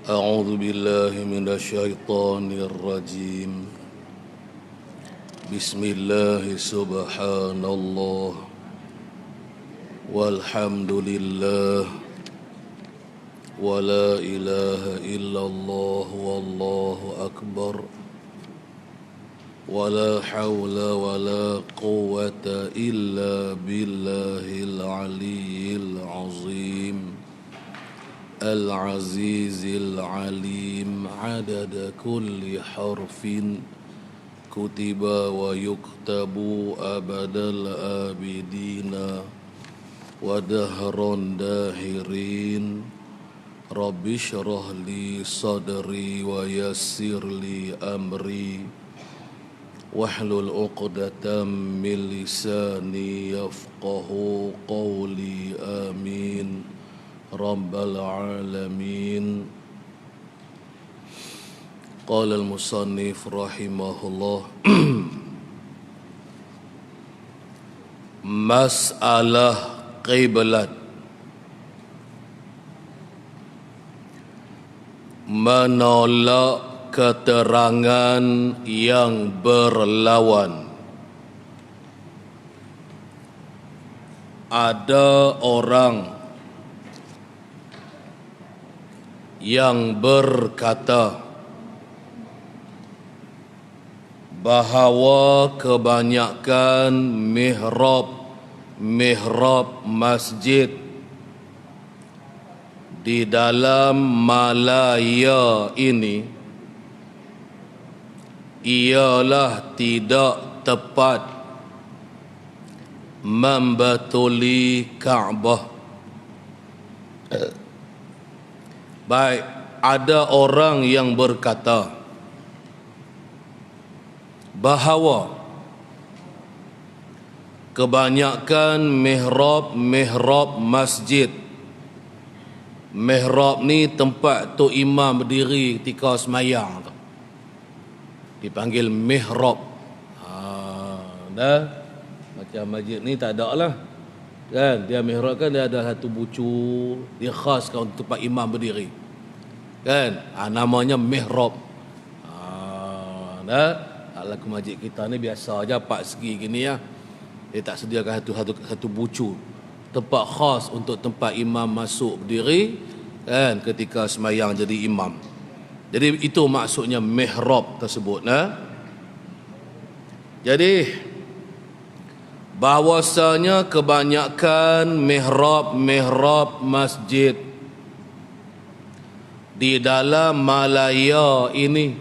أعوذ بالله من الشيطان الرجيم. بسم الله سبحان الله والحمد لله ولا إله إلا الله والله أكبر ولا حول ولا قوة إلا بالله العلي العظيم العزيز العليم عدد كل حرف كتب ويكتب أبد الآبدين ودهر داهرين رب اشرح لي صدري ويسر لي أمري واحلل عقدة من لساني يفقه قولي آمين رب العالمين. قال المصنف رحمه الله masalah qiblat, menolak keterangan yang berlawan. Ada orang yang berkata bahawa kebanyakan mihrab masjid di dalam Malaya ini ialah tidak tepat membatuli Kaabah. Baik, ada orang yang berkata bahawa kebanyakan mihrab masjid, mihrab ni tempat tu imam berdiri ketika semayang tu, dipanggil mihrab. Dah macam masjid ni tak ada lah kan, dia mihrab kan dia ada satu bucu, dia khaskan untuk tempat imam berdiri kan, namanya mihrab. Lagu masjid kita ni biasa aja 4 segi gini ya, dia tak sediakan satu bucu, tempat khas untuk tempat imam masuk berdiri kan ketika semayang jadi imam. Jadi itu maksudnya mihrab tersebut. Jadi bahwasanya kebanyakan mihrab masjid di dalam Malaya ini,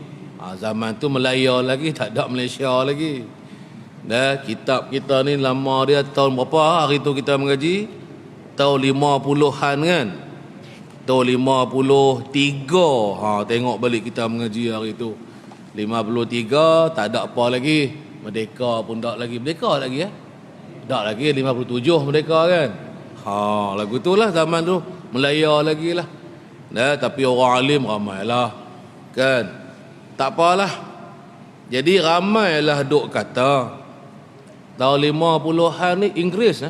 zaman tu Malaya lagi, tak ada Malaysia lagi. Kitab kita ni lama dia, tahun berapa hari tu kita mengaji? Tahun 50-an kan? Tahun 53. Tengok balik kita mengaji hari tu 53, tak ada apa lagi. Merdeka pun tak lagi. Merdeka lagi ya? Tak lagi, 57 merdeka kan. Lagu tu lah zaman tu Melaya lagi lah. Tapi orang alim ramai lah kan. Tak apalah. Jadi ramailah duk kata tahun 50-an ni Inggeris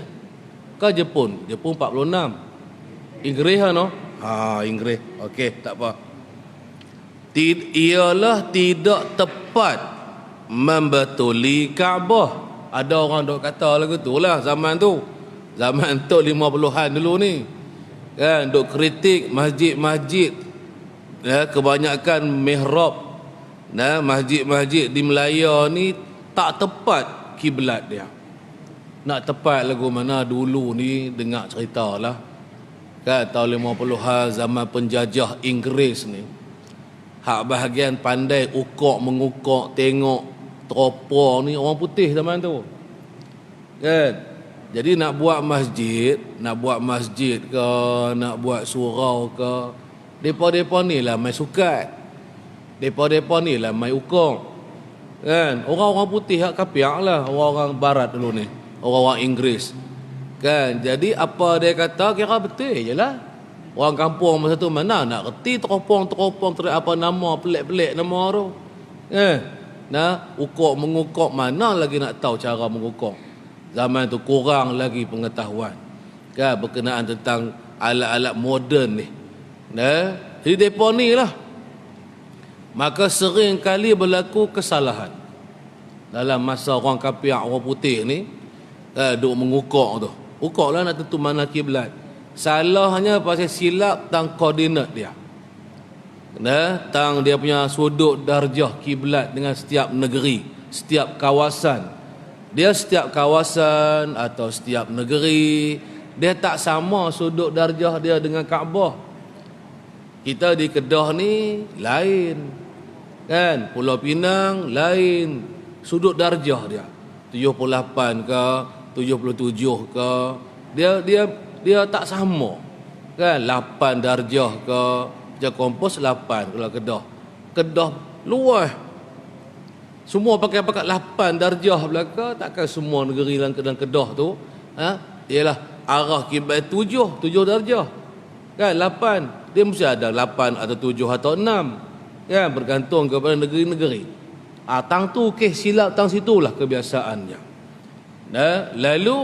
ke Jepun? Jepun 46. Inggeris no? Inggeris. Okey, tak apa. Ialah tidak tepat membatuli Kaabah. Ada orang duk kata lagu tu lah zaman tu. Zaman tu 50-an dulu ni. Kan duk kritik masjid-masjid. Kebanyakan mihrab masjid-masjid di Melaya ni tak tepat kiblat dia. Nak tepat lagu mana dulu ni, dengar cerita lah kan, tahun 50-an zaman penjajah Inggeris ni, hak bahagian pandai mengukok tengok teropong ni orang putih zaman tu kan. Jadi nak buat masjid ke, nak buat surau ke, depa ni lah main sukat, depa ni lah main ukok kan. Orang-orang putih hak kapiak lah, orang-orang barat dulu ni, orang-orang Inggeris kan. Jadi apa dia kata kira betul je lah. Orang kampung masa tu mana nak reti teropong apa nama pelik-pelik nama tu mengukok mana lagi nak tahu cara mengukok. Zaman tu kurang lagi pengetahuan kan berkenaan tentang alat-alat moden ni. Jadi depa ni lah. Maka sering kali berlaku kesalahan dalam masa orang kafir, orang putih ni duk mengukok tu. Ukok lah nak tentu mana kiblat. Salahnya pasal silap tang koordinat dia. Tang dia punya sudut darjah kiblat dengan setiap negeri, setiap kawasan. Dia setiap kawasan atau setiap negeri, dia tak sama sudut darjah dia dengan Kaabah. Kita di Kedah ni lain, kan? Pulau Pinang lain sudut darjah dia. 78 ke, 77 ke, dia tak sama, kan? 8 darjah ke, Jah Kompos 8 kalau Kedah luas. Semua pakai 8 darjah belaka, takkan semua negeri dalam Kedah tu ialah arah kiblat 7 darjah. Kan 8, dia mesti ada 8 atau 7 atau 6. Kan bergantung kepada negeri-negeri. Tang tu silap tang situlah kebiasaannya. Lalu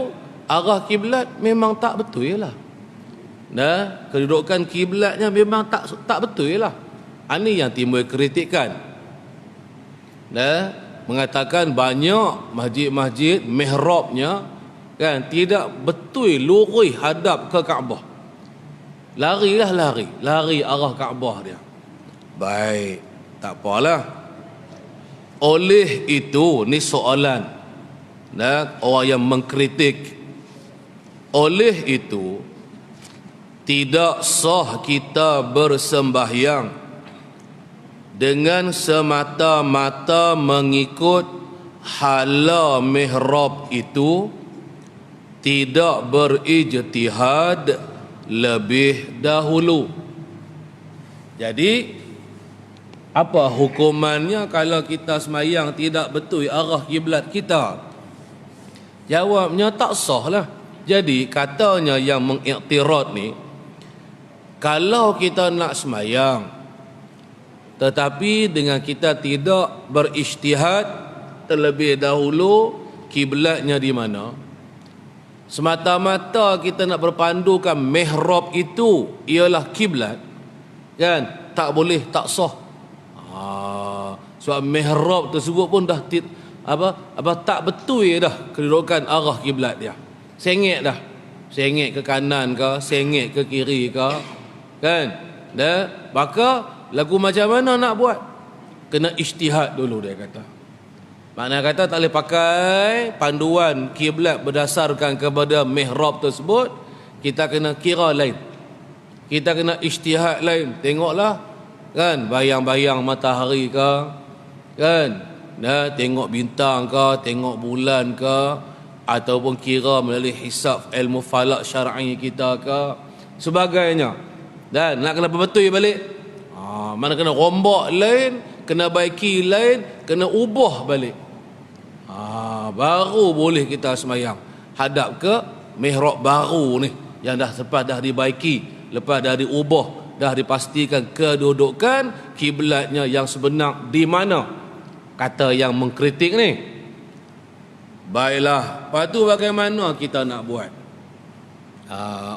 arah kiblat memang tak betul lah. Kedudukan kiblatnya memang tak betul lah. Ini yang timbul kritikan. Mengatakan banyak masjid-masjid mihrabnya kan tidak betul lurus hadap ke Kaabah. Lari arah Kaabah dia. Baik, tak apalah. Oleh itu ni soalan orang yang mengkritik. Oleh itu tidak sah kita bersembahyang dengan semata-mata mengikut hala mihrab itu, tidak berijtihad lebih dahulu. Jadi apa hukumannya kalau kita semayang tidak betul arah kiblat kita? Jawabnya tak sah lah. Jadi katanya yang mengiktirad ni, kalau kita nak semayang tetapi dengan kita tidak berijtihad terlebih dahulu kiblatnya di mana, semata-mata kita nak berpandukan mihrab itu ialah kiblat, kan, tak boleh, tak sah. Sebab mihrab tersebut pun dah tak betul dah kedudukan arah kiblat dia. Sengit dah. Sengit ke kanan ke, sengit ke kiri ke, kan? Maka lagu macam mana nak buat? Kena ijtihad dulu, dia kata. Maknanya kata tak boleh pakai panduan kiblat berdasarkan kepada mihrab tersebut. Kita kena kira lain. Kita kena ijtihad lain. Tengoklah, kan, bayang-bayang matahari ke, kan? Tengok bintang ke, tengok bulan ke, ataupun kira melalui hisab ilmu falak syar'i kita ke, sebagainya. Dan nak kena betul balik. Mana kena rombak lain, kena baiki lain, kena ubah balik. Baru boleh kita semayang hadap ke mihrab baru ni yang dah lepas dah dibaiki, lepas dah diubah, dah dipastikan kedudukan kiblatnya yang sebenar di mana. Kata yang mengkritik ni. Baiklah, lepas tu bagaimana kita nak buat?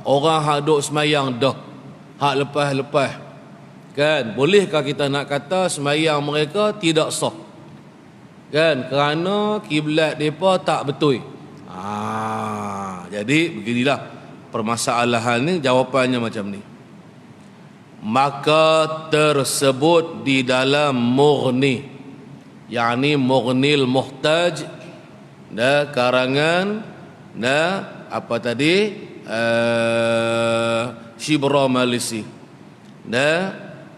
Orang hak duk semayang dah, hak lepas-lepas, kan, bolehkah kita nak kata semayang mereka tidak sah? Kan, kerana kiblat mereka tak betul. Jadi beginilah permasalahan ni, jawapannya macam ni. Maka tersebut di dalam Mughni, yakni Mughnil Muhtaj, karangan apa tadi, Shibra Malisi.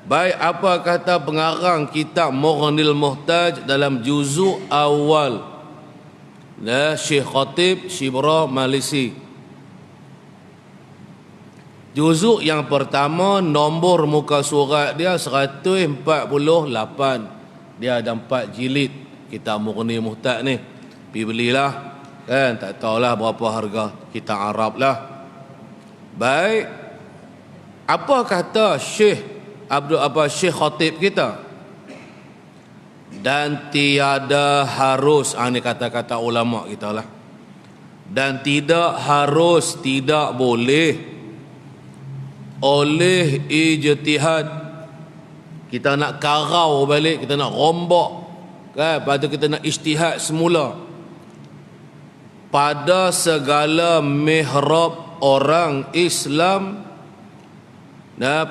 Baik apa kata pengarang kitab Mughnil Muhtaj dalam juzuk awal, Syekh Khatib Shibra Malisi. Juzuk yang pertama, nombor muka surat dia 148. Dia ada 4 jilid kitab Mughni Muhtaj ni. Pergi belilah, kan, tak tahulah berapa harga kitab Arab lah. Baik, apa kata Syekh Syekh Khatib kita? Dan tiada harus, ini kata-kata ulama kita lah. Dan tidak harus, tidak boleh oleh ijtihad kita nak karau balik, kita nak rombak, kan? Lepas tu kita nak ijtihad semula. Pada segala mihrab orang Islam,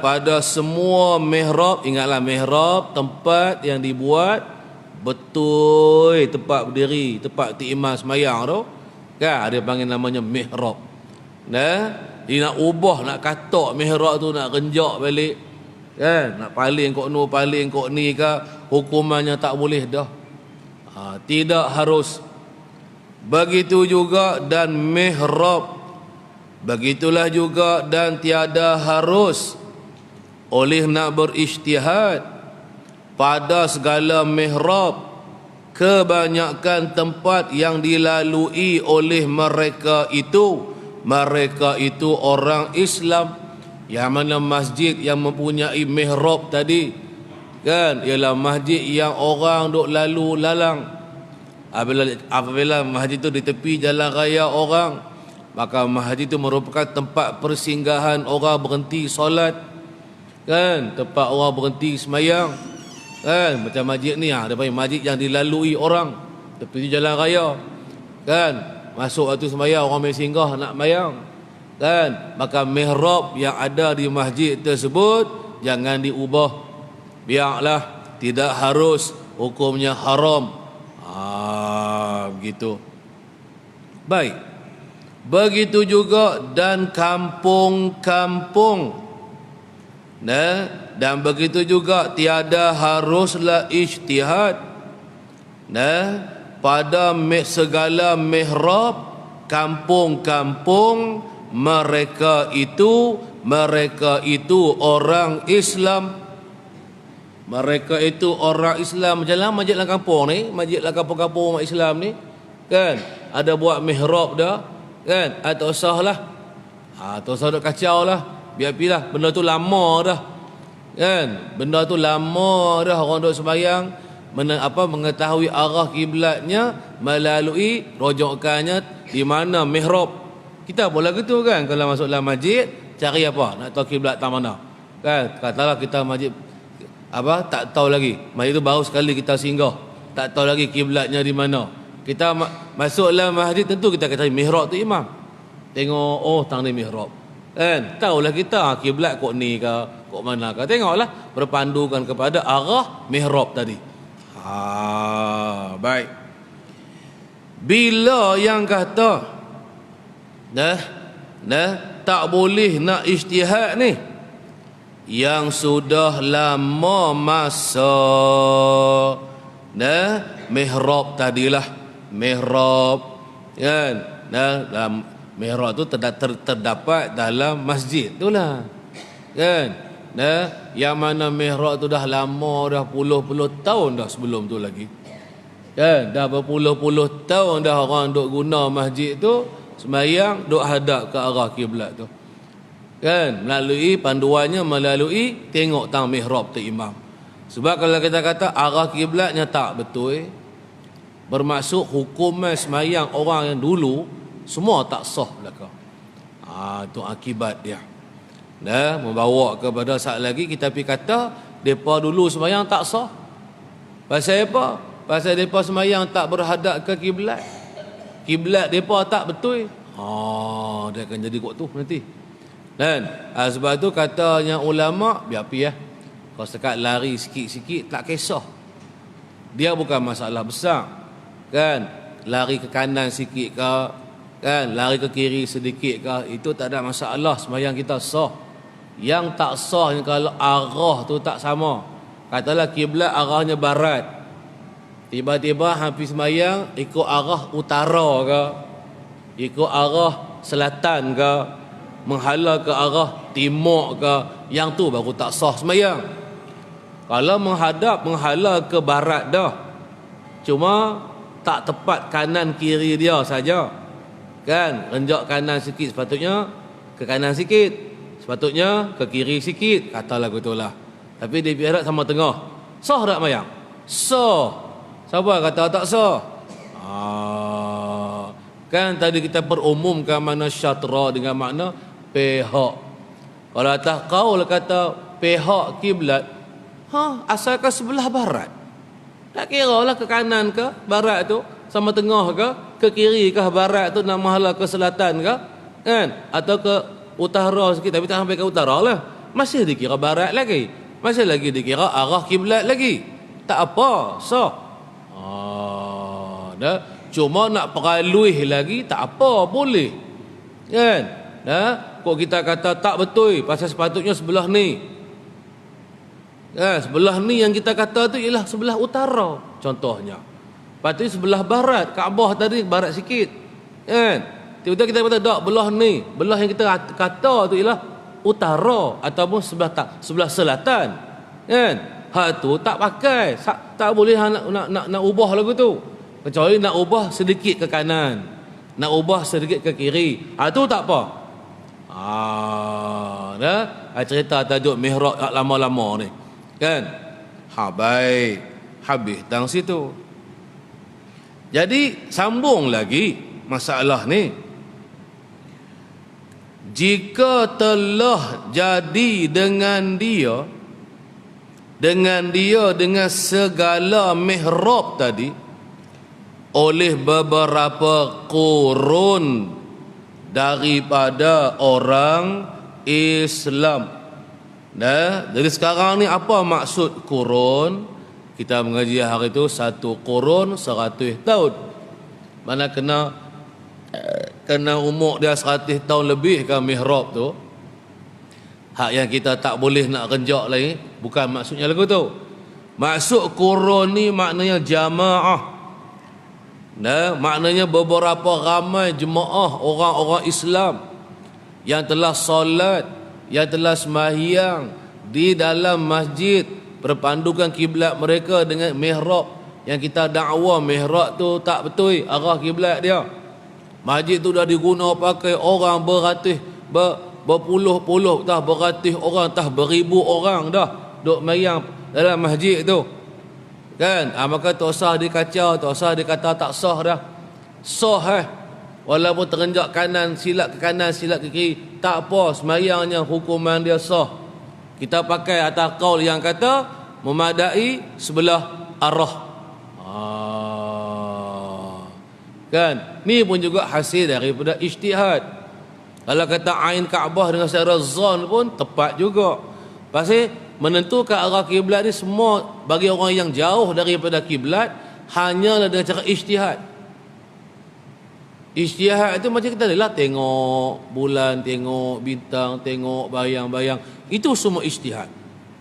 pada semua mihrab, ingatlah mihrab tempat yang dibuat betul, tempat berdiri, tempat imam semayang tu, kan? Ada panggil namanya mihrab. Dia nak ubah, nak katak mihrab tu, nak renjak balik, kan? Nak paling kok ni ke, hukumannya tak boleh dah. Tidak harus. Begitu juga dan mihrab, begitulah juga dan tiada harus oleh nak berijtihad pada segala mihrab, kebanyakan tempat yang dilalui oleh mereka itu orang Islam. Yang mana masjid yang mempunyai mihrab tadi, kan, ialah masjid yang orang duk lalu lalang. Apabila masjid itu di tepi jalan raya orang, maka masjid itu merupakan tempat persinggahan orang berhenti solat, kan, tempat orang berhenti semayang, kan. Macam masjid ni, ada panggil masjid yang dilalui orang tepi jalan raya, kan. Masuk waktu semayang, orang main singgah nak mayang, kan. Maka mihrab yang ada di masjid tersebut jangan diubah, biarlah, tidak harus, hukumnya haram. Begitu. Baik. Begitu juga dan kampung-kampung. Dan begitu juga tiada haruslah ijtihad pada segala mihrab kampung-kampung mereka itu orang Islam. Mereka itu orang Islam. Macam mana masjid dalam kampung ni, masjid dalam kampung-kampung umat Islam ni, kan, ada buat mihrab dah, kan, atau sah lah, atau sah dah kacau lah, biar pilah, benda tu lama dah, kan, benda tu lama dah. Orang duk sembahyang mengetahui arah kiblatnya melalui rojokannya di mana mihrab. Kita boleh gitu, kan, kalau masuk dalam masjid cari apa, nak tahu kiblat tak mana, kan. Katalah kita masjid tak tahu lagi, masjid itu baru sekali kita singgah, tak tahu lagi kiblatnya di mana. Kita masuk dalam masjid, tentu kita kata mihrab tu imam. Tengok, oh tang ni mihrab, kan. Tahulah kita kiblat kok ni ke, kok mana ke. Tengoklah, berpandukan kepada arah mihrab tadi. Baik. Bila yang kata tak boleh nak ijtihad ni, yang sudah lama masa mihrab tadilah, mihrab, kan, dalam mihrab tu terdapat dalam masjid itulah, kan. Yang mana mihrab tu dah lama, dah puluh-puluh tahun dah sebelum tu lagi, kan, dah berpuluh-puluh tahun dah orang duk guna masjid tu sembahyang, duk hadap ke arah kiblat tu, kan, melalui panduannya, melalui tengok tang mihrab tu imam. Sebab kalau kita kata arah kiblatnya tak betul, bermaksud hukuman semayang orang yang dulu semua tak sah belaka. Itu akibat dia. Membawa kepada saat lagi kita pergi kata depa dulu semayang tak sah. Pasal apa? Pasal depa semayang tak berhadap ke kiblat. Kiblat depa tak betul. Dia akan jadi kot tu nanti. Dan sebab tu katanya ulama, biar pi kalau sekat lari sikit-sikit tak kisah. Dia bukan masalah besar, kan. Lari ke kanan sikit ke, kan, lari ke kiri sedikit ke, itu tak ada masalah, sembahyang kita sah. Yang tak sah kalau arah tu tak sama. Katalah kiblat arahnya barat, tiba-tiba hampir sembahyang ikut arah utara ke, ikut arah selatan ke, menghala ke arah timur ke, yang tu baru tak sah sembahyang. Kalau menghala ke barat dah, cuma tak tepat kanan kiri dia saja, kan, renjak kanan sikit, sepatutnya ke kanan sikit, sepatutnya ke kiri sikit, katalah gitulah. Tapi dia biar sama tengah, sah tak mayang? Sah. Siapa kata tak sah? Kan tadi kita perumumkan makna syatra dengan makna pihak. Kalau atas qaul kata pihak kiblat, Asalkan sebelah barat. Tak kira lah ke kanan ke barat tu, sama tengah ke kiri ke barat tu, nak mahala ke selatan ke, kan? Atau ke utara sikit, tapi tak sampai ke utara lah. Masih dikira barat lagi. Masih lagi dikira arah kiblat lagi. Tak apa, sah. Dah. Cuma nak peralui lagi tak apa, boleh. Kan? Kok kita kata tak betul pasal sepatutnya sebelah ni. Sebelah ni yang kita kata tu ialah sebelah utara contohnya. Patutnya sebelah barat, Kaabah tadi barat sikit. Kan? Tiba-tiba kita kata tak, belah ni, belah yang kita kata tu ialah utara ataupun sebelah selatan. Kan? Hak tu tak pakai, tak boleh nak ubah lagu tu. Kecuali nak ubah sedikit ke kanan, nak ubah sedikit ke kiri. Tu tak apa. Cerita tajuk mihrab lama-lama ni. Kan? Baik. Habis tang situ. Jadi sambung lagi masalah ni. Jika telah jadi dengan segala mihrab tadi oleh beberapa kurun daripada orang Islam. Jadi sekarang ni apa maksud kurun? Kita mengaji hari itu 1 kurun 100 tahun. Mana kena umur dia 100 tahun lebih kan mihrab tu. Hak yang kita tak boleh nak renjak lagi, bukan maksudnya lagu tu. Maksud kurun ni maknanya jamaah. Maknanya beberapa ramai jemaah orang-orang Islam yang telah solat, yang telah sembahyang di dalam masjid, berpandukan kiblat mereka dengan mihrab. Yang kita dakwa mihrab tu tak betul arah kiblat dia. Masjid tu dah diguna pakai orang berpuluh-puluh dah, beratus orang dah, beribu orang dah duk mayang dalam masjid tu. Kan? Maka tak usah dikacau, tak usah dikata tak sah dah. Sah walaupun terenjak kanan, silap ke kanan, silap ke kiri, tak apa, semayangnya hukuman dia sah. Kita pakai atas qaul yang kata memadai sebelah arah. Kan? Ni pun juga hasil daripada ijtihad. Kalau kata ain Kaabah dengan secara zon pun tepat juga. Pasal menentukan arah kiblat ni semua bagi orang yang jauh daripada kiblat hanyalah dengan cara ijtihad. Ijtihad itu macam kita adalah tengok bulan, tengok bintang, tengok bayang-bayang. Itu semua ijtihad.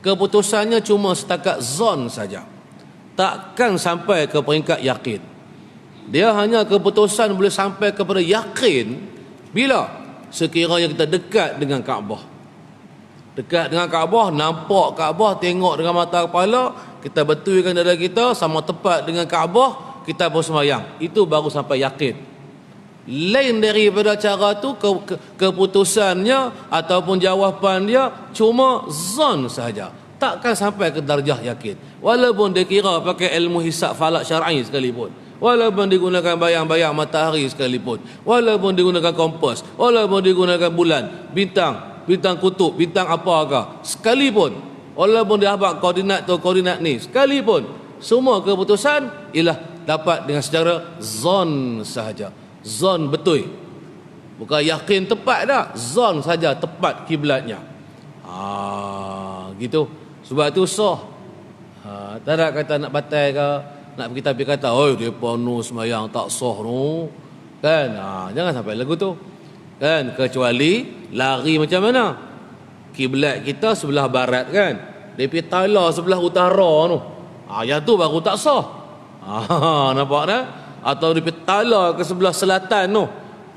Keputusannya cuma setakat zon saja. Takkan sampai ke peringkat yakin. Dia hanya keputusan boleh sampai kepada yakin bila sekiranya kita dekat dengan Kaabah. Dekat dengan Kaabah, nampak Kaabah, tengok dengan mata kepala, kita betulkan dada kita sama tepat dengan Kaabah, kita bersemayang. Itu baru sampai yakin. Lain daripada cara tu, keputusannya ataupun jawapan dia cuma zon sahaja. Takkan sampai ke darjah yakin. Walaupun dia kira pakai ilmu hisab falak syar'i sekalipun, walaupun digunakan bayang-bayang matahari sekalipun, walaupun digunakan kompas, walaupun digunakan bulan, bintang kutub, bintang apakah sekalipun, walaupun dia habaq koordinat tu koordinat ni sekalipun, semua keputusan ialah dapat dengan secara zon sahaja. Zon betul, bukan yakin tepat dah, zon saja tepat kiblatnya. Gitu. Sebab tu sah. Tak ada kata nak batal ke, nak pergi kata, oi depa nu semayang tak sah nu. Kan? Jangan sampai lagu tu. Kan? Kecuali lari macam mana? Kiblat kita sebelah barat kan? Depa tala sebelah utara tu. Yang tu baru tak sah. Nampak tak? Atau depa tala ke sebelah selatan tu.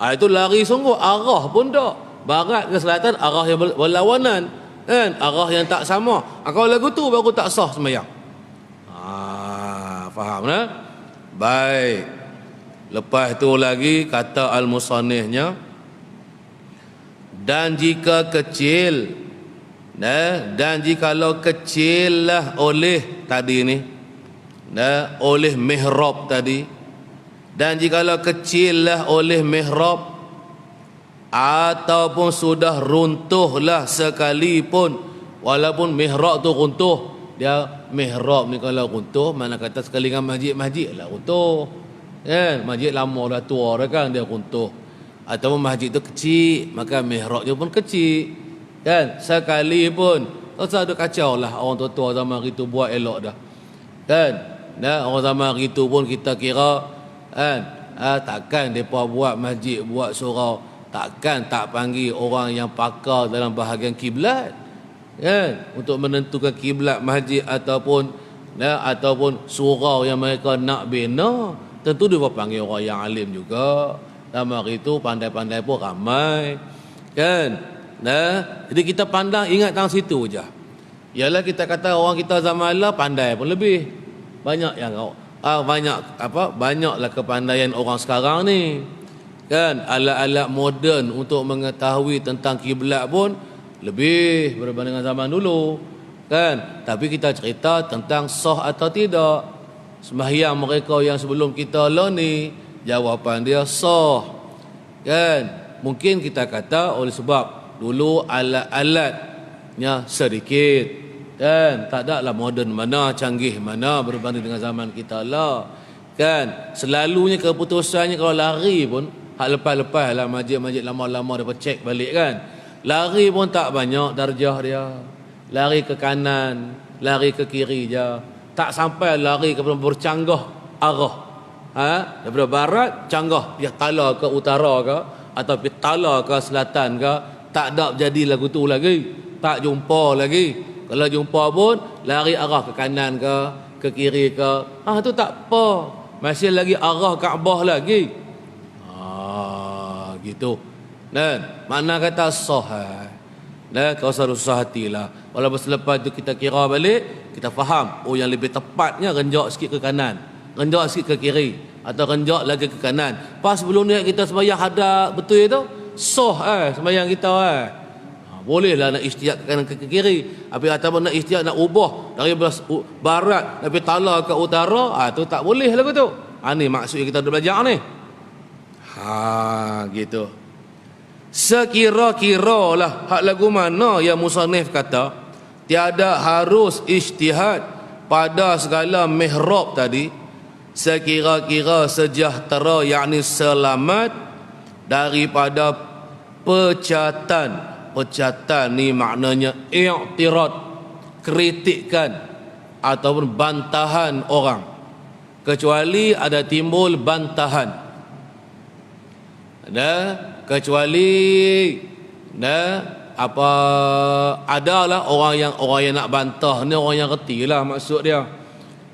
Itu lari sungguh, arah pun tak. Barat ke selatan arah yang berlawanan. Kan? Arah yang tak sama. Kalau lagu tu baru tak sah sembahyang. Faham tak? Baik. Lepas tu lagi kata al-musannifnya, dan jika kecil, dan jikalau kecil lah oleh tadi ni, oleh mihrab tadi, dan jikalau kecil lah oleh mihrab ataupun sudah runtuhlah sekalipun, walaupun mihrab tu runtuh, dia mihrab ni kalau runtuh, mana kata sekali dengan masjid lah runtuh. Kan? Masjid lama dah tua dah kan, dia runtuh. Ataupun masjid tu kecil, maka mihrab dia pun kecil. Kan? Sekali pun, tak usah ada kacau lah orang tua-tua zaman itu buat elok dah. Kan? Nah, orang zaman itu pun kita kira, kan? Takkan mereka buat masjid, buat surau, takkan tak panggil orang yang pakar dalam bahagian kiblat, kan, untuk menentukan kiblat masjid ataupun surau yang mereka nak bina. Tentu dia panggil orang yang alim juga. Dalam hari itu pandai-pandai pun ramai, kan. Jadi kita pandang ingat tang situ je. Ialah kita kata orang kita zaman lah pandai pun lebih banyak yang banyaklah kepandaian orang sekarang ni. Kan, alat-alat moden untuk mengetahui tentang kiblat pun lebih berbanding dengan zaman dulu. Kan, tapi kita cerita tentang sah atau tidak. Sembahyang mereka yang sebelum kita lah ni, jawapan dia sah. Kan, mungkin kita kata oleh sebab dulu alat-alatnya sedikit. Kan, tak ada lah moden mana, canggih mana berbanding dengan zaman kita lah. Kan, selalunya keputusannya kalau lari pun hak lepas-lepas lah masjid-masjid lama-lama dia cek balik kan. Lari pun tak banyak darjah dia. Lari ke kanan, lari ke kiri je. Tak sampai lari kepada bercanggah arah. Daripada barat canggah pergi tala ke utara ke atau pergi tala ke selatan ke, tak ada jadi lagu tu lagi. Tak jumpa lagi. Kalau jumpa pun lari arah ke kanan ke kiri ke. Tu tak apa. Masih lagi arah Kaabah lagi. Gitu. Dan mana kata sah. Dan kau usah hatilah. Walaupun selepas itu kita kira balik, kita faham, yang lebih tepatnya renjak sikit ke kanan, renjak sikit ke kiri, atau renjak lagi ke kanan. Pas sebelum ni kita sembahyang hadap betul itu, sah sembahyang kita bolehlah nak istiak ke kanan ke kiri. Ataupun nak istiak nak ubah dari barat nak pergi tala ke utara, tu tak boleh lagu tu. Ni maksud yang kita dah belajar ni. Gitu. Sekira-kira lah hak lagu mana yang musannif kata tiada harus ijtihad pada segala mihrab tadi, sekira-kira sejahtera yakni selamat daripada pecatan ni maknanya i'tirad, kritikan ataupun bantahan orang, kecuali ada timbul bantahan. Kecuali adalah orang yang nak bantah ni orang yang reti lah maksud dia.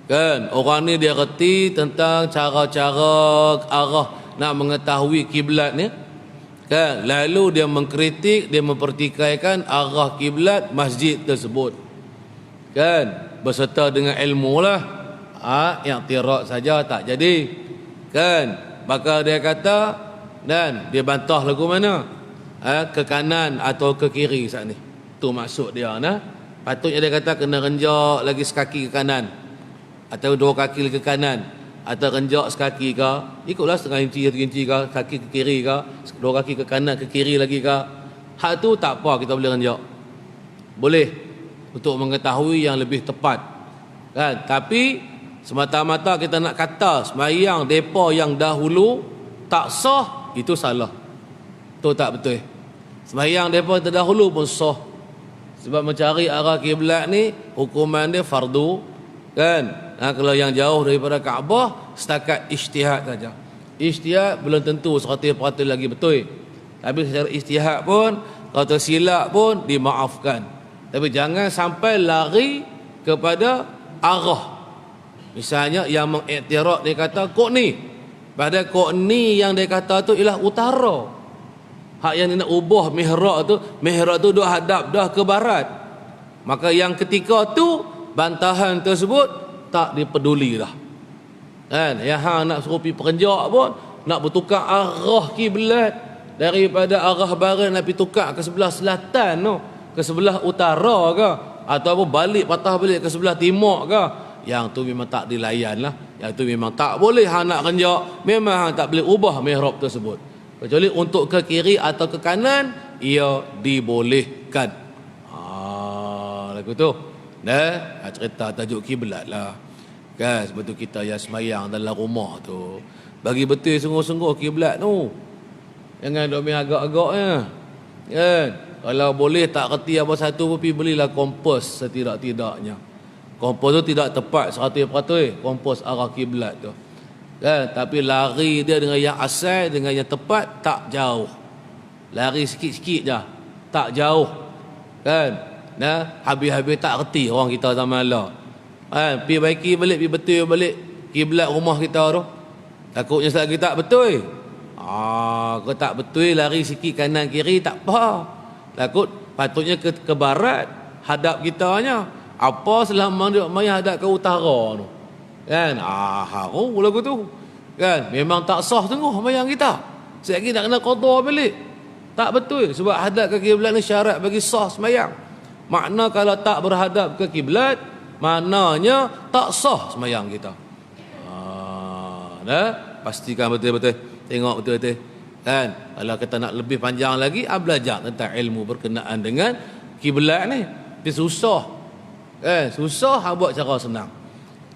Kan, orang ni dia reti tentang cara-cara arah nak mengetahui kiblat ni. Kan, lalu dia mengkritik, dia mempertikaikan arah kiblat masjid tersebut. Kan, berserta dengan ilmu lah. Yang tirak saja tak jadi. Kan, maka dia kata dan dia bantah lagu mana? Ke kanan atau ke kiri saat ni. Tu maksud dia Patutnya dia kata kena renjak lagi sekaki ke kanan, atau dua kaki lagi ke kanan, atau renjak sekaki ke, ikutlah setengah inci ke, kaki ke kiri ke, dua kaki ke kanan ke kiri lagi ke. Hak tu tak apa, kita boleh renjak. Boleh untuk mengetahui yang lebih tepat. Kan? Tapi semata-mata kita nak kata sembahyang depa yang dahulu tak sah, itu salah. Itu tak betul. Sembahyang mereka terdahulu pun sah. Sebab mencari arah kiblat ni hukuman dia fardu. Kan? Kalau yang jauh daripada Kaabah setakat ijtihad saja. Ijtihad belum tentu 100% lagi betul. Tapi secara ijtihad pun kalau tersilap pun dimaafkan. Tapi jangan sampai lari kepada arah. Misalnya yang mengiktiraf dia kata kok ni, pada kok ni yang dia kata tu ialah utara. Hak yang dia nak ubah mihrab tu duk hadap dah ke barat. Maka yang ketika tu bantahan tersebut tak dipeduli dah. Kan? Yang hang nak suruh pergi perenjak pun nak bertukar arah kiblat daripada arah barat nak pergi tukar ke sebelah selatan tu, ke sebelah utara ke, ataupun patah balik ke sebelah timur ke. Yang tu memang tak dilayan lah. Yang tu memang tak boleh hang nak renjak. Memang hang tak boleh ubah mihrab tersebut. Kecuali untuk ke kiri atau ke kanan, ia dibolehkan. Lagu tu. Cerita tajuk kiblat lah. Kan sebab tu kita yang semayang dalam rumah tu bagi betul sungguh-sungguh kiblat tu. Jangan duk main agak-agaknya. Kan? Kalau boleh tak reti apa satu pun pergi belilah kompos setidak-tidaknya. Kompos tu tidak tepat 100% kompos arah kiblat tu. Kan? Tapi lari dia dengan yang asal dengan yang tepat tak jauh. Lari sikit-sikit je. Tak jauh. Kan? Habis-habis tak reti orang kita zaman lah. Pergi baiki balik, pergi betul balik kiblat rumah kita tu. Takutnya selagi tak betul. Kalau tak betul lari sikit kanan kiri tak apa. Takut patutnya ke barat hadap kitanya. Apa selama dia mai hadap ke utara tu. Kan? Haru lagu tu. Kan? Memang tak sah sungguh sembahyang kita. Selagi nak kena qada balik. Tak betul sebab hadap ke kiblat ni syarat bagi sah sembahyang. Makna kalau tak berhadap ke kiblat, maknanya tak sah sembahyang kita. Pastikan betul-betul. Tengok betul-betul. Kan? Kalau kita nak lebih panjang lagi, belajar tentang ilmu berkenaan dengan kiblat ni. Dia susah. Kan? Susah, buat cara senang.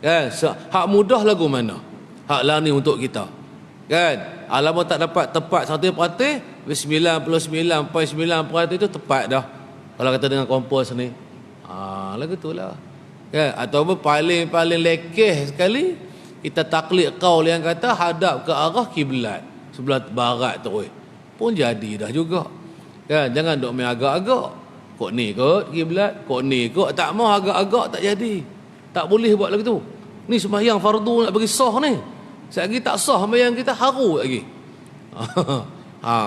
Kan? Hak mudah lagu mana? Hak lah ni untuk kita. Kan? Alamak tak dapat tepat 100%, 99.9% itu tepat dah. Kalau kata dengan kompos ni, lagu tu lah. Kan? Ataupun paling lekeh sekali, kita taklid qaul yang kata hadap ke arah kiblat sebelah barat terus. Pun jadi dah juga. Kan? Jangan duk main agak-agak. Kok ni kot kiblat, kok ni kot tak mau agak-agak tak jadi. Tak boleh buat lagu tu. Ni sembahyang fardu nak bagi sah ni. Selagi tak sah sembahyang kita haru lagi.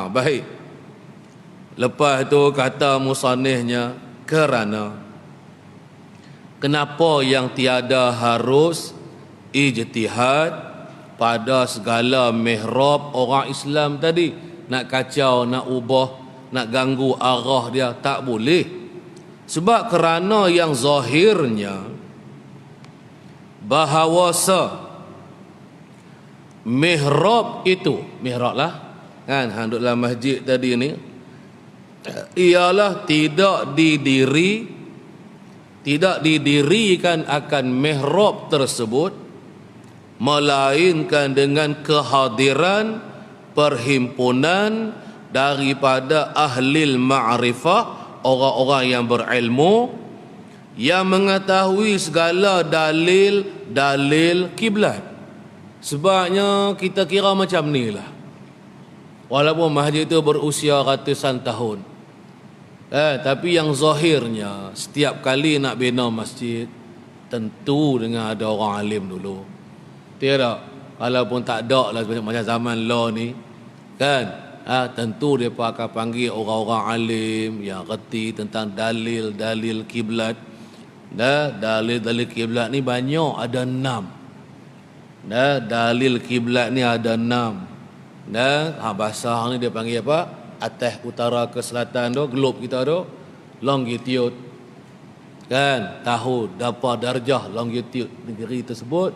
Baik. Lepas tu kata musannifnya, kerana kenapa yang tiada harus ijtihad pada segala mihrab orang Islam tadi, nak kacau, nak ubah, nak ganggu arah dia tak boleh. Sebab kerana yang zahirnya bahawasa mihrab itu, mihrab lah kan, duduk dalam masjid tadi ni, ialah tidak didirikan akan mihrab tersebut melainkan dengan kehadiran perhimpunan daripada ahli ma'rifah, orang-orang yang berilmu yang mengetahui segala dalil kiblat. Sebabnya kita kira macam ni lah, walaupun masjid itu berusia ratusan tahun, tapi yang zahirnya setiap kali nak bina masjid tentu dengan ada orang alim dulu. Tidak, walaupun tak ada lah macam zaman law ni kan, tentu dia akan panggil orang-orang alim yang reti tentang dalil kiblat. Dalil kiblat ni banyak, ada 6. Dalil kiblat ni ada 6. Bahasa ni dia panggil apa? Atas, utara, ke selatan tu, globe kita tu, longitude. Kan? Tahu berapa darjah longitude negeri tersebut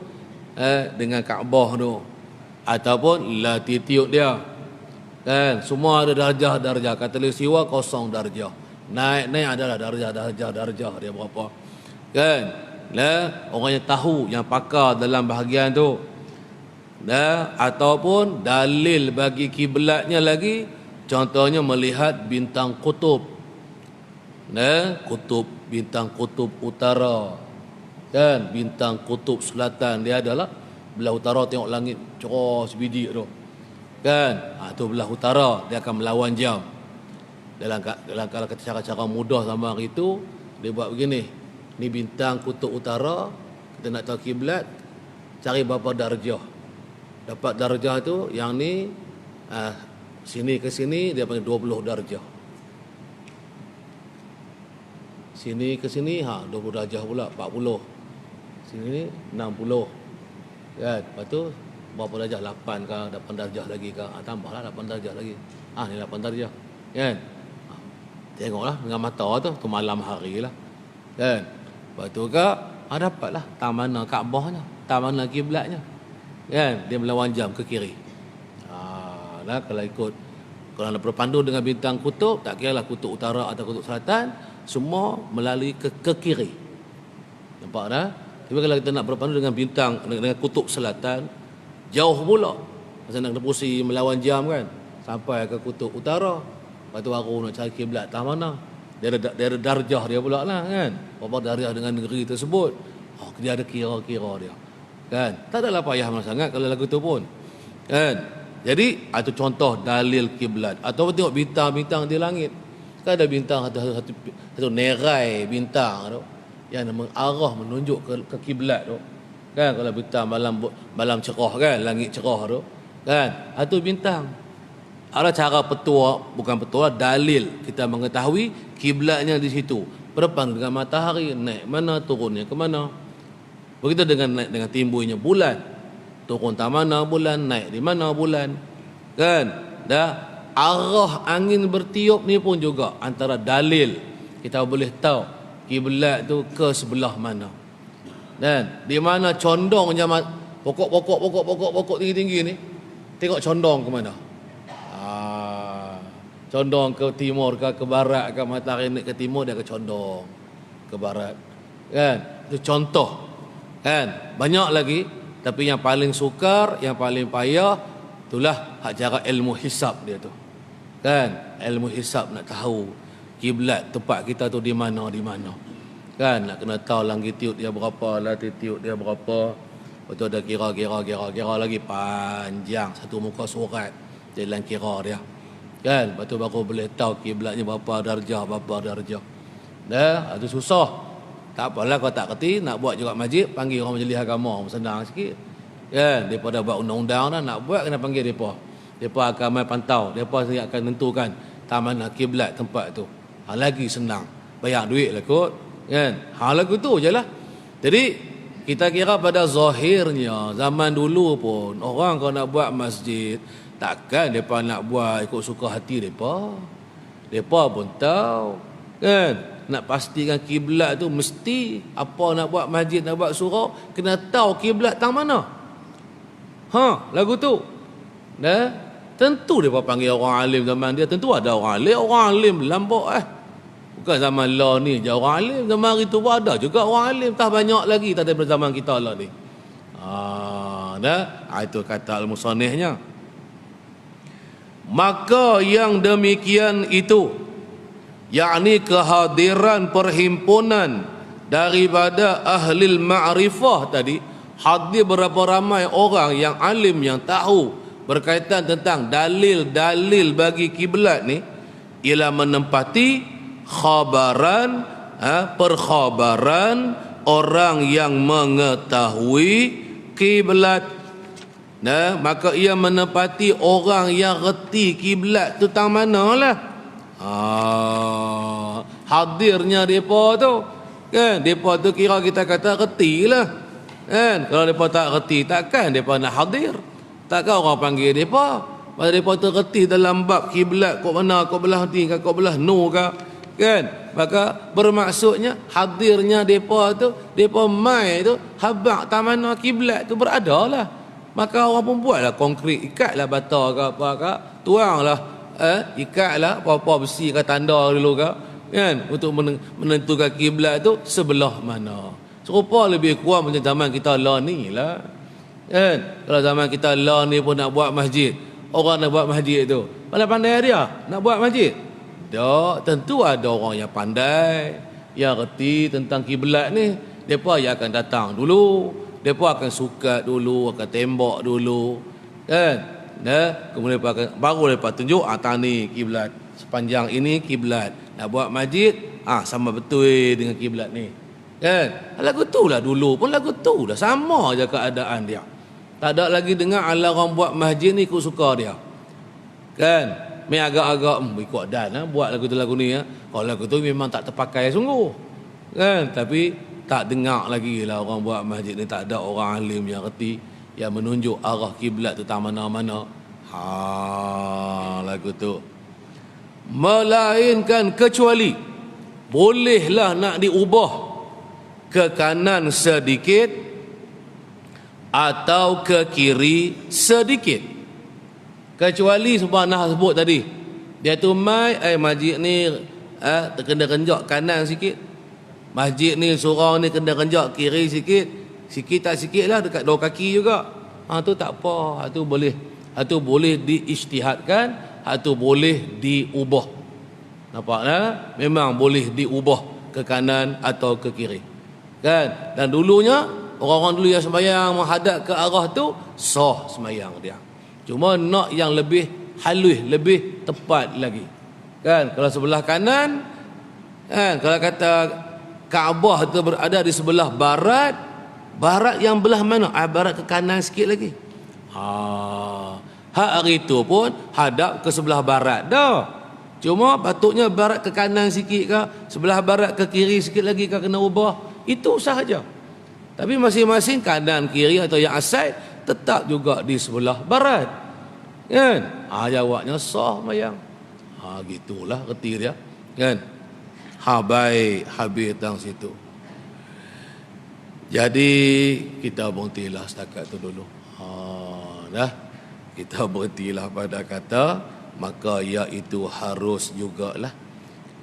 dengan Kaabah tu, ataupun latitude dia. Kan? Semua ada darjah. Kata Siwa 0 darjah. Naik adalah darjah dia berapa. Kan? Orang yang tahu, yang pakar dalam bahagian tu. Ataupun dalil bagi kiblatnya lagi, contohnya melihat bintang kutub. Bintang kutub utara. Kan? Bintang kutub selatan, dia adalah belah utara, tengok langit cerah sebiji tu. Kan? Tu belah utara, dia akan melawan jam. Dalam kalau kata cara-cara mudah sama hari itu, dia buat begini. Ni bintang kutub utara, kita nak tahu kiblat, cari berapa darjah. Dapat darjah tu, yang ni sini ke sini dia panggil 20 darjah. Sini ke sini 20 darjah pula, 40. Sini 60. Kan? Lepas tu berapa darjah? 8 ke? 8 darjah lagi ke? Tambahlah 8 darjah lagi. Ni 8 darjah. Kan? Tengoklah dengan mata tu malam hari lah. Kan? Lepas tu ke dapatlah tak mana Kaabahnya, tak mana kiblatnya. Kan? Dia melawan jam ke kiri. Kalau ikut, kalau berpandu dengan bintang kutub, tak kira lah kutub utara atau kutub selatan, semua melalui ke kiri. Nampak dah? Tapi kalau kita nak berpandu dengan bintang, dengan kutub selatan, jauh pula. Masa nak kena pusing melawan jam kan, sampai ke kutub utara. Lepas tu baru nak cari kiblat tak mana. Dia ada darjah dia pula lah kan. Berapa darjah dengan negeri tersebut. Dia ada kira-kira dia. Kan? Tak adalah payah sangat kalau lagu tu pun. Kan? Jadi, itu contoh dalil kiblat. Atau tengok bintang-bintang di langit. Kan ada bintang satu nerai bintang tu yang mengarah menunjuk ke kiblat tu. Kan kalau bintang malam cerah kan, langit cerah tu. Kan? Itu bintang. Ada cara petua, bukan petua, dalil kita mengetahui kiblatnya di situ. Berdepan dengan matahari, naik mana, turunnya ke mana. Begitu dengan timbulnya bulan. Turun tak mana bulan, naik di mana bulan. Kan? Dah arah angin bertiup ni pun juga antara dalil kita boleh tahu kiblat tu ke sebelah mana. Dan di mana condongnya pokok tinggi-tinggi ni, tengok condong ke mana. Condong ke timur ke barat ke, matahari naik ke timur dia ke condong ke barat. Kan? Itu contoh. Kan? Banyak lagi, tapi yang paling sukar, yang paling payah itulah hak cara ilmu hisab dia tu. Kan? Ilmu hisab nak tahu kiblat tempat kita tu di mana. Kan? Nak kena tahu longitude dia berapa, latitude dia berapa. Betul ada kira lagi panjang satu muka surat dalam kira dia. Kan? Lepas tu baru boleh tahu kiblatnya berapa darjah. Dah, itu susah. Tak apalah kalau tak kerti, nak buat juga masjid, panggil orang majlis agama, senang sikit. Kan? Daripada buat undang-undang dah, nak buat kena panggil mereka. Mereka akan main pantau, mereka sendiri akan tentukan mana kiblat tempat tu. Lagi senang. Bayar duit lah kot. Kan? Lagu tu je lah. Jadi, kita kira pada zahirnya, zaman dulu pun, orang kalau nak buat masjid, takkan mereka nak buat ikut suka hati mereka. Mereka pun tahu. Kan? Nak pastikan kiblat tu mesti apa nak buat masjid, nak buat surau, kena tahu kiblat tang mana. Lagu tu. Dah, tentu mereka panggil orang alim zaman dia. Tentu ada orang alim lambok Bukan zaman lah ni je orang alim. Zaman hari tu pun ada juga orang alim. Tak banyak lagi tak daripada zaman kita lah ni. Itu kata al-musannihnya. Maka yang demikian itu, yakni kehadiran perhimpunan daripada ahli ma'rifah tadi, hadir berapa ramai orang yang alim, yang tahu berkaitan tentang dalil-dalil bagi kiblat ni, ialah menempati khabaran, perkhabaran orang yang mengetahui kiblat. Maka ia menepati orang yang reti kiblat tu tang manalah. Hadirnya depa tu. Kan? Depa tu kira kita kata retilah. Kan? Kalau depa tak reti, takkan depa nak hadir. Takkan orang panggil depa. Pada depa tu reti dalam bab kiblat, kok mana, kok belah ni ke, kok belah nu ke. Kan? Maka bermaksudnya hadirnya depa tu, depa mai tu habaq tang mana kiblat tu berada lah. Maka orang pun buatlah konkret, ikatlah bata ke apa ke, tuanglah ikatlah apa-apa besi ke tanda dulu ke, kan, untuk menentukan kiblat tu sebelah mana. Serupa lebih kurang macam zaman kita lah ni lah. Kan? Kalau zaman kita lah ni pun nak buat masjid, orang nak buat masjid tu, pandai-pandai dia nak buat masjid. Tak, tentu ada orang yang pandai, yang reti tentang kiblat ni. Depa yang akan datang dulu. Mereka akan sukat dulu, akan tembak dulu. Kan? Kemudian baru mereka tunjuk, ni kiblat. Sepanjang ini kiblat. Nak buat masjid, sama betul dengan kiblat ni. Kan? Lagu tu lah dulu pun lagu tu dah. Sama je keadaan dia. Tak ada lagi dengar ala orang buat masjid ni ikut suka dia. Kan? Mereka agak-agak, ikut dan buat lagu ni. Kalau lagu tu memang tak terpakai sungguh. Kan? Tapi tak dengar lagi lah orang buat masjid ni, tak ada orang alim yang reti, yang menunjuk arah kiblat tu tak mana-mana. Lagu tu. Melainkan kecuali bolehlah nak diubah ke kanan sedikit atau ke kiri sedikit. Kecuali sebab nak sebut tadi, dia tu masjid ni terkena renjak kanan sikit. Masjid ni surau ni kena renjak kiri sikit, sikit tak sikit lah dekat dua kaki juga. Tu tak apa, tu boleh diijtihadkan, tu boleh diubah. Nampak tak? Memang boleh diubah ke kanan atau ke kiri. Kan? Dan dulunya orang-orang dulu yang sembahyang menghadap ke arah tu sah sembahyang dia. Cuma nak yang lebih halus, lebih tepat lagi. Kan? Kalau sebelah kanan, kan, kalau kata Kaabah itu berada di sebelah barat, barat yang belah mana? Barat ke kanan sikit lagi. Hari itu pun hadap ke sebelah barat dah. Cuma patutnya barat ke kanan sikit ke, sebelah barat ke kiri sikit lagi ke, kena ubah. Itu sahaja. Tapi masing-masing kanan, kiri atau yang asal tetap juga di sebelah barat. Kan? Jawabnya sah mayang. Gitulah reti dia. Kan? Baik, habis tang situ. Jadi kita berhentilah setakat tu dulu. Dah. Kita berhentilah pada kata maka iaitu harus jugalah,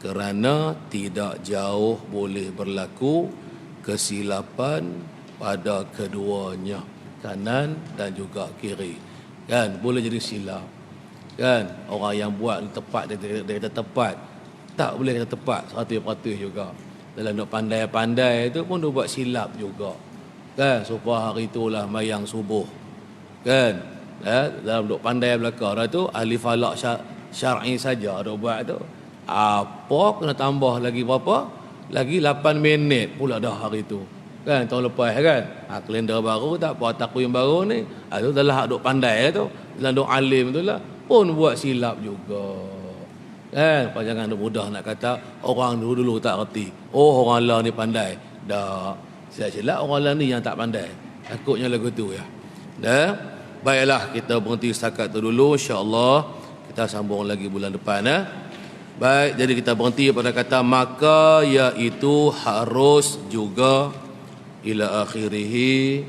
kerana tidak jauh boleh berlaku kesilapan pada keduanya, kanan dan juga kiri. Kan? Boleh jadi silap. Kan? Orang yang buat tepat dia kata tepat. Tak boleh kata tepat 100% juga. Dalam nak pandai-pandai itu pun dia buat silap juga. Kan? Supaya hari itulah mayang subuh. Kan? Dalam duk pandai belakang tu ahli falak syar'i saja dia buat tu. Apa kena tambah lagi berapa? Lagi 8 minit pula dah hari tu. Kan? Tahun lepas kan? Kalender baru tak apa, takwim baru ni. Tu adalah duk pandai tu. Dalam duk alim tu lah pun buat silap juga. Kan? Jangan mudah nak kata orang dulu tak reti. Orang lah ni pandai. Dah. Silap-silap orang lah ni yang tak pandai. Takutnya lagu tu ya. Dah. Baiklah, kita berhenti setakat tu dulu. InsyaAllah kita sambung lagi bulan depan. Baik, jadi kita berhenti pada kata maka iaitu harus juga ila akhirih.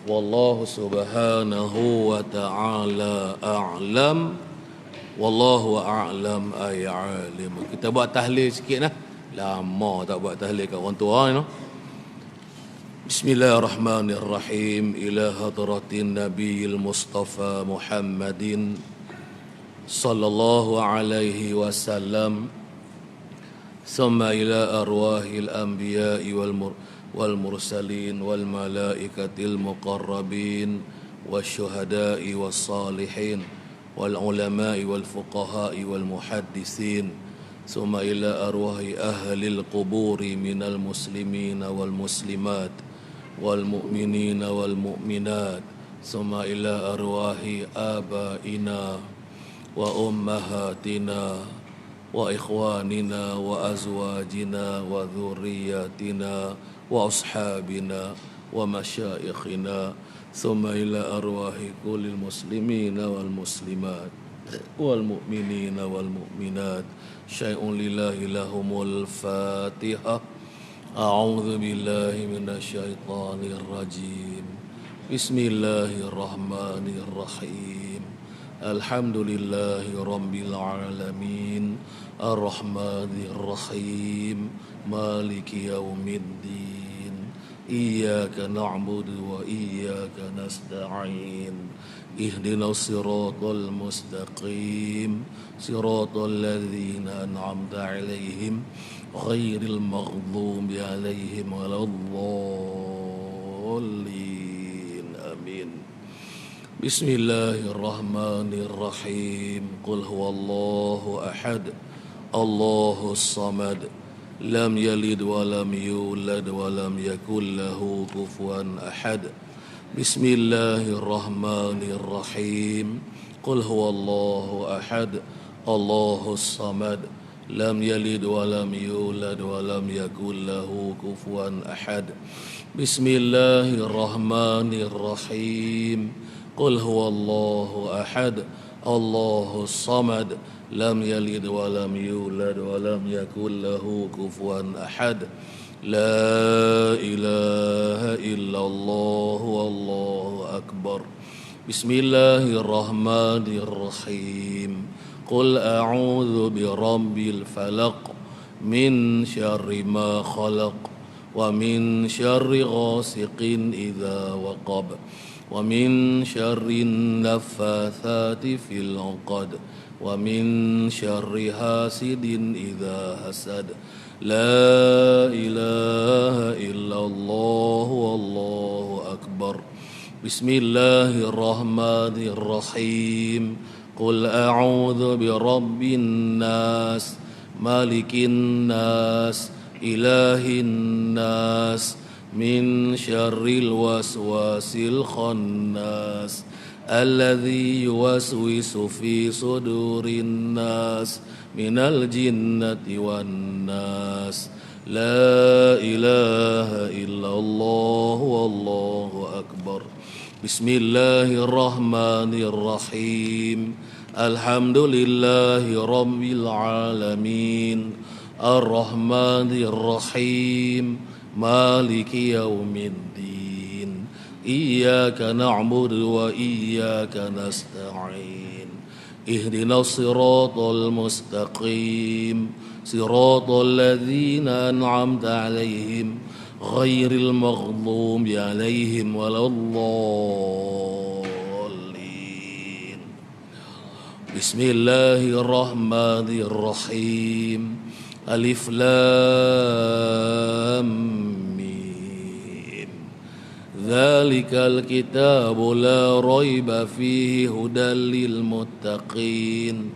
Wallahu subhanahu wa ta'ala a'lam. Wallahu a'lam ay alim. Kita buat tahlil sikit lah. Lama tak buat tahlil kat orang tua ni. Bismillahirrahmanirrahim. Ila hadratin Nabiyil Mustafa Muhammadin sallallahu alaihi wasallam. Summa ila arwahil anbiya'i wal mursalin wal malaikatil muqarrabin wasyuhada'i was salihin والعلماء والفقهاء والمحدثين ثم إلى أرواح أهل القبور من المسلمين والمسلمات والمؤمنين والمؤمنات ثم إلى أرواح آبائنا وأمهاتنا وإخواننا وأزواجنا وذرياتنا وأصحابنا ومشايخنا ثم إلى أرواح كل المسلمين والمسلمات والمؤمنين والمؤمنات شيء لله لهم الفاتحة. أعوذ بالله من الشيطان الرجيم. بسم الله الرحمن الرحيم. الحمد لله رب العالمين الرحمن الرحيم مالك يوم الدين إياك نعبد وإياك نستعين اهدنا الصراط المستقيم صراط الذين أنعمت عليهم غير المغضوب عليهم ولا الضالين آمين. بسم الله الرحمن الرحيم. قل هو الله أحد الله الصمد لم يلد ولم يولد ولم يكن له كفوا أحد. بسم الله الرحمن الرحيم. قل هو الله أحد الله الصمد لم يلد ولم يولد ولم يكن له كفوا أحد. بسم الله الرحمن الرحيم. قل هو الله أحد الله الصمد لم يلد ولم يولد ولم يكن له كفوا أحد. لا إله إلا الله والله أكبر. بسم الله الرحمن الرحيم. قل أعوذ برب الفلق من شر ما خلق ومن شر غاسق إذا وقب ومن شر النفاثات في العقد ومن شر حاسد إذا حسد لا إله إلا الله والله أكبر بسم الله الرحمن الرحيم قل أعوذ برب الناس مالك الناس إله الناس من شر الوسواس الخناس الذي يوسوس في صدور الناس من الجنة والناس لا إله إلا الله والله أكبر بسم الله الرحمن الرحيم الحمد لله رب العالمين الرحمن الرحيم مالك يوم الدين إياك نعبد وإياك نستعين اهدنا الصراط المستقيم صراط الذين أنعمت عليهم غير المغضوب عليهم ولا الضالين بسم الله الرحمن الرحيم ألف لام ميم ذلك الكتاب لا ريب فيه هدى للمتقين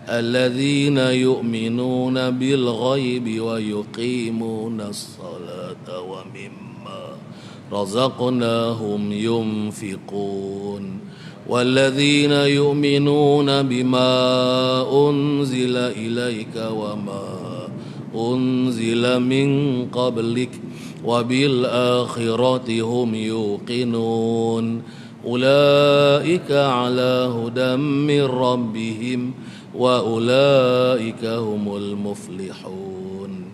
الذين يؤمنون بالغيب ويقيمون الصلاة ومما رزقناهم ينفقون والذين يؤمنون بما أنزل إليك وما أنزل من قبلك وبالآخرة هم يوقنون أولئك على هدى من ربهم وأولئك هم المفلحون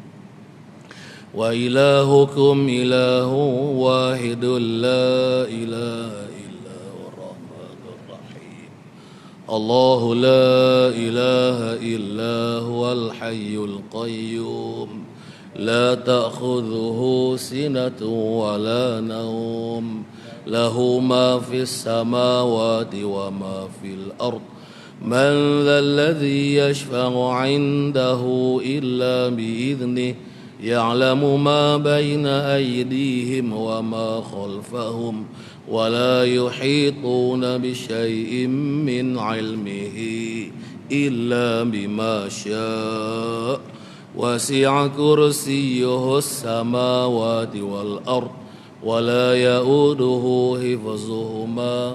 وإلهكم إله واحد لا إله إلا هو الرحمن الرحيم الله لا إله إلا هو الحي القيوم لا تأخذه سنة ولا نوم له ما في السماوات وما في الأرض من ذا الذي يشفع عنده إلا بإذنه يعلم ما بين أيديهم وما خلفهم ولا يحيطون بشيء من علمه إلا بما شاء وسع كرسيه السماوات والأرض ولا يؤوده حفظهما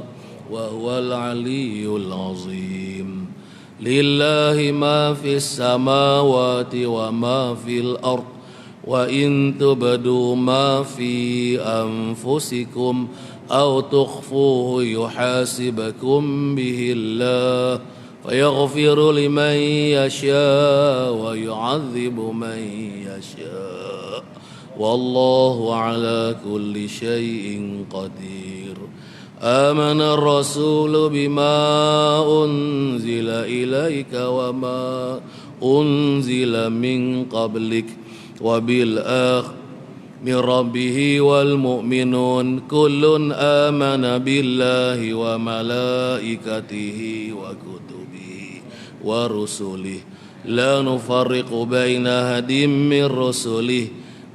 وهو العلي العظيم لله ما في السماوات وما في الأرض وإن تبدوا ما في أنفسكم أو تخفوه يحاسبكم به الله فيغفر لمن يشاء ويعذب من يشاء والله على كل شيء قدير آمن الرسول بما أنزل إليك وما أنزل من قبلك وبالآخر من ربه والمؤمنون كل آمن بالله وملائكته وكتبه ورسله لا نفرق بين أحد من رسله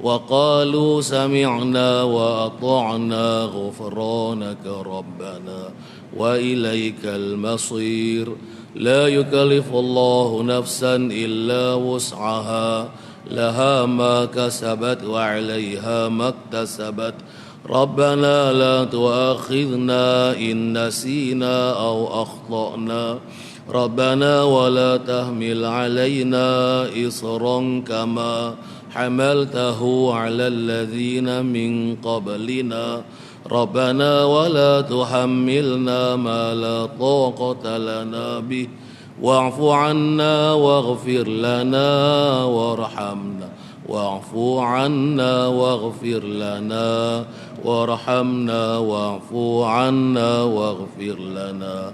وقالوا سمعنا وأطعنا غفرانك ربنا وإليك المصير لا يكلف الله نفسا إلا وسعها لها ما كسبت وعليها ما اكتسبت ربنا لا تؤاخذنا إن نسينا أو أخطأنا ربنا ولا تحمل علينا إصرا كما حملته على الذين من قبلنا ربنا ولا تحملنا ما لا طاقة لنا به واعف عنا واغفر لنا وارحمنا واعف عنا واغفر لنا وارحمنا واعف عنا واغفر لنا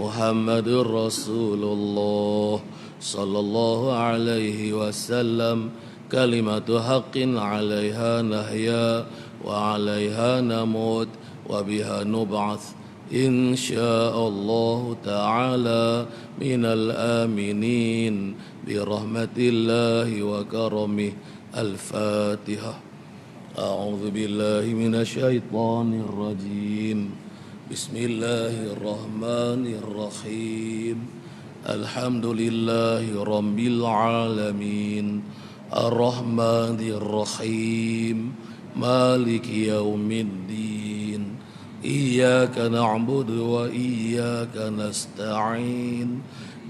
محمد رسول الله صلى الله عليه وسلم كلمة حق عليها نحيا وعليها نموت وبها نبعث إن شاء الله تعالى من الآمنين برحمة الله وكرمه. الفاتحة. أعوذ بالله من الشيطان الرجيم. بسم الله الرحمن الرحيم. الحمد لله رب العالمين الرحمن الرحيم مالك يوم الدين إياك نعبد وإياك نستعين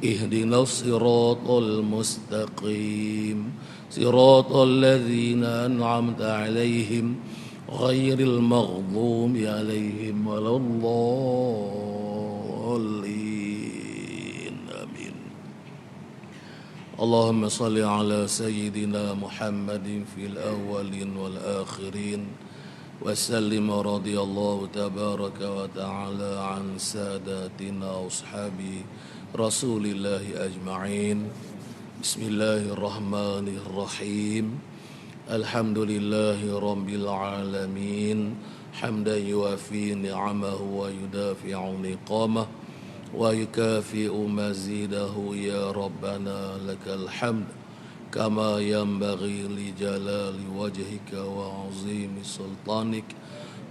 اهدنا الصراط المستقيم صراط الذين أنعمت عليهم غير المغضوب عليهم ولا الضالين آمين. اللهم صل على سيدنا محمد في الأولين والآخرين وسلم رضي الله تبارك وتعالى عن ساداتنا أصحاب رسول الله أجمعين. بسم الله الرحمن الرحيم. الحمد لله رب العالمين حمدا يوافي نعمه ويدافع نقامه ويكافئ مزيده. يا ربنا لك الحمد كما ينبغي لجلال وجهك وعظيم سلطانك.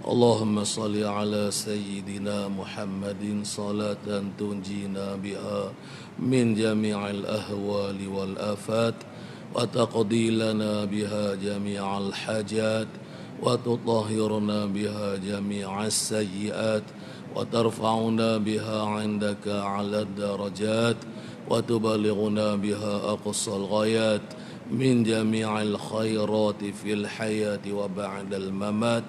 اللهم صل على سيدنا محمد صلاة تنجينا بها من جميع الأهوال والآفات وتقضي لنا بها جميع الحاجات وتطهرنا بها جميع السيئات وترفعنا بها عندك على الدرجات وتبلغنا بها أقصى الغايات من جميع الخيرات في الحياة وبعد الممات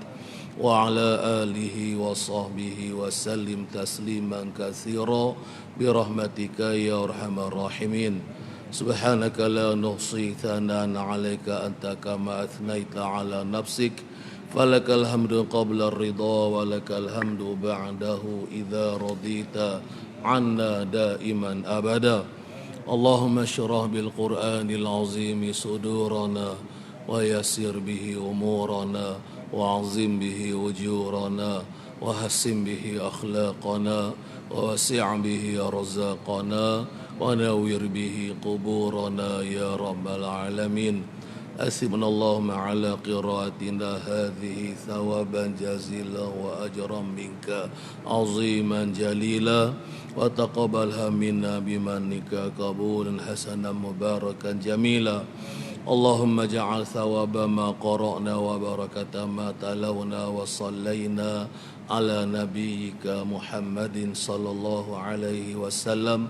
وعلى آله وصحبه وسلم تسليما كثيرا برحمتك يا أرحم الراحمين. سبحانك لا نحصي ثناء عليك أنت كما أثنيت على نفسك فلك الحمد قبل الرضا ولك الحمد بعده إذا رضيت عنا دائما أبدا. اللهم اشرح بالقرآن العظيم صدورنا ويسر به أمورنا وعظم به أجورنا وحسن به أخلاقنا ووسع به رزاقنا ونور به قبورنا يا رب العالمين. أثبنا اللهم على قراءتنا هذه ثوابا جزيلا وأجرا منك عظيما جليلا وتقبلها منا بمنك قبولا حسنا مباركا جميلا. اللهم اجعل ثواب ما قرأنا وبركة ما تلونا وصلينا على نبيك محمد صلى الله عليه وسلم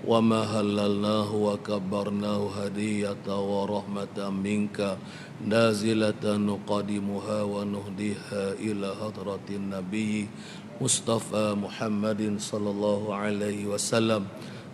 وما هللناه وكبرناه هدية ورحمة منك نازلة نقدمها ونهديها إلى حضرة النبي مصطفى محمد صلى الله عليه وسلم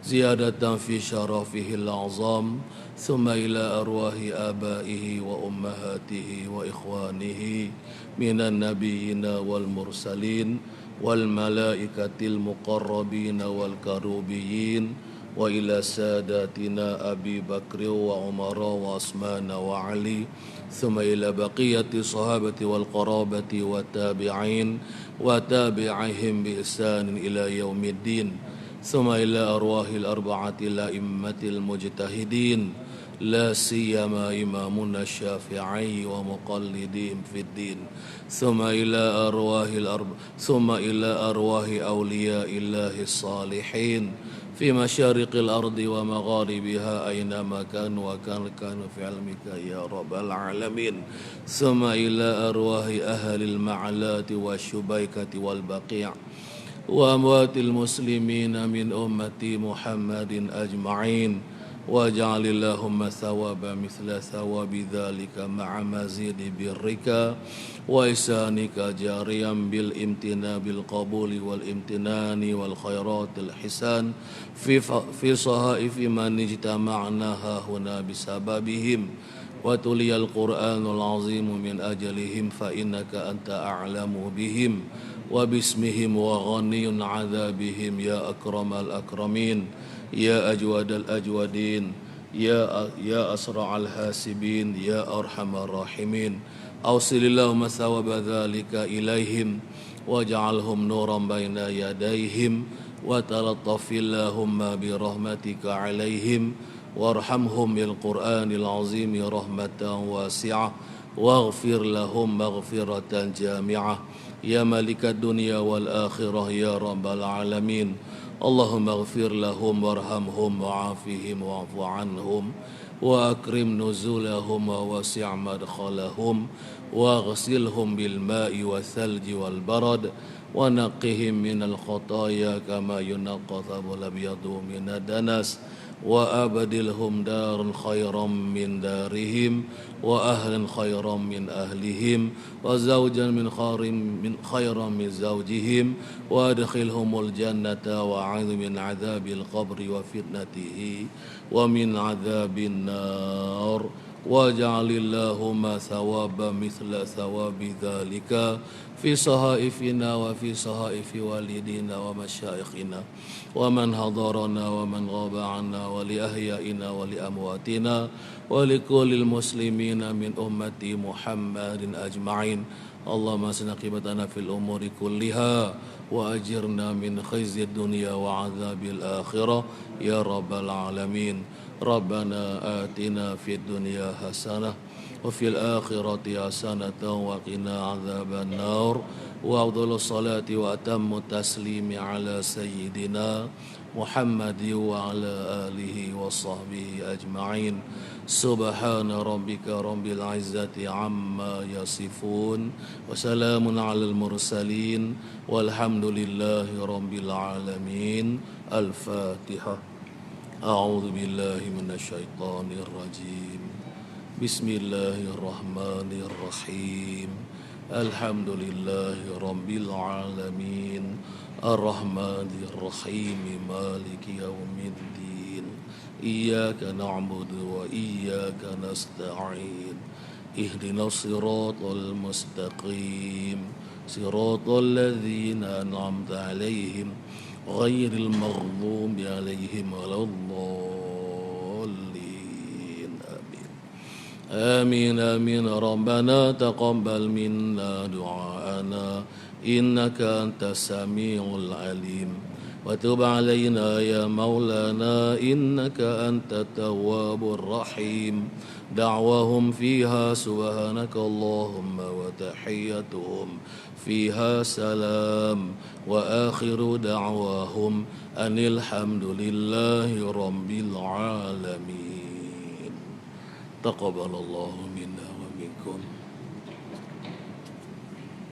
زيادة في شرفه العظام ثم إلى أرواح آبائه وأمهاته وإخوانه من النبيين والمرسلين والملائكة المقربين والكروبيين وإلى ساداتنا أبي بكر وعمر وعثمان وعلي ثم إلى بقية الصحابة والقرابة والتابعين وتابعهم بإحسان إلى يوم الدين ثم إلى أرواح الأربعة الأئمة المجتهدين لا سيما إمامنا الشافعي ومقلدين في الدين ثم إلى أرواح أولياء الله الصالحين في مشارق الأرض ومغاربها أينما كانوا وكانوا في علمك يا رب العالمين ثم إلى أرواح أهل المعلات والشبيكة والبقيع وأموات المسلمين من أمة محمد أجمعين واجعل اللهم ثواب مثل ثواب ذلك مع مزيد برك وإحسانك جاريا بالامتنان بالقبول والامتنان والخيرات الحسان في صحائف من اجتمعنا هنا بسببهم وتلي القرآن العظيم من أجلهم فإنك أنت أعلم بهم وباسمهم وغني عذابهم يا أكرم الأكرمين يا أجود الأجودين يا أسرع الحاسبين يا أرحم الراحمين أوصل اللهم ثواب ذلك إليهم واجعلهم نورا بين يديهم وتلطف اللهم برحمتك عليهم وارحمهم بالقرآن العظيم رحمة واسعة واغفر لهم مغفرة جامعة يا ملك الدنيا والآخرة يا رب العالمين اللهم اغفر لهم وارحمهم وعافهم واعف عنهم وأكرم نزولهم ووسع مدخلهم واغسلهم بالماء والثلج والبرد ونقهم من الخطايا كما ينقى الثوب الأبيض من الدنس وأبدلهم دارا خيرا من دارهم وأهلا خيرا من أهلهم وزوجا من خيرا من زوجهم وأدخلهم الجنة وأعوذ من عذاب القبر وفتنته ومن عذاب النار واجعل اللهم ثواب مثل ثواب ذلك في صحائفنا وفي صحائف والدينا ومشايخنا ومن حضرنا ومن غاب عنا ولأحيائنا ولأمواتنا ولكل المسلمين من أمة محمد أجمعين اللهم اسنا عاقبتنا في الأمور كلها وأجرنا من خزي الدنيا وعذاب الآخرة يا رب العالمين ربنا آتنا في الدنيا حسنة وفي الآخرة حسنة وقنا عذاب النار وأفضل الصلاة وأتم التسليم على سيدنا محمد وعلى آله وصحبه أجمعين سبحان ربك رب العزة عما يصفون وسلام على المرسلين والحمد لله رب العالمين الفاتحة أعوذ بالله من الشيطان الرجيم بسم الله الرحمن الرحيم الحمد لله رب العالمين الرحمن الرحيم مالك يوم الدين إياك نعبد وإياك نستعين اهدنا الصراط المستقيم صراط الذين أنعمت عليهم غير المغضوب عليهم ولا الضالين آمين آمين ربنا تقبل منا دعاءنا إنك أنت السميع العليم وتب علينا يا مولانا إنك أنت التواب الرحيم دعوهم فيها سبحانك اللهم وتحيتهم فيها سلام وآخر دعواهم أن الحمد لله رب العالمين تقبل الله منا ومنكم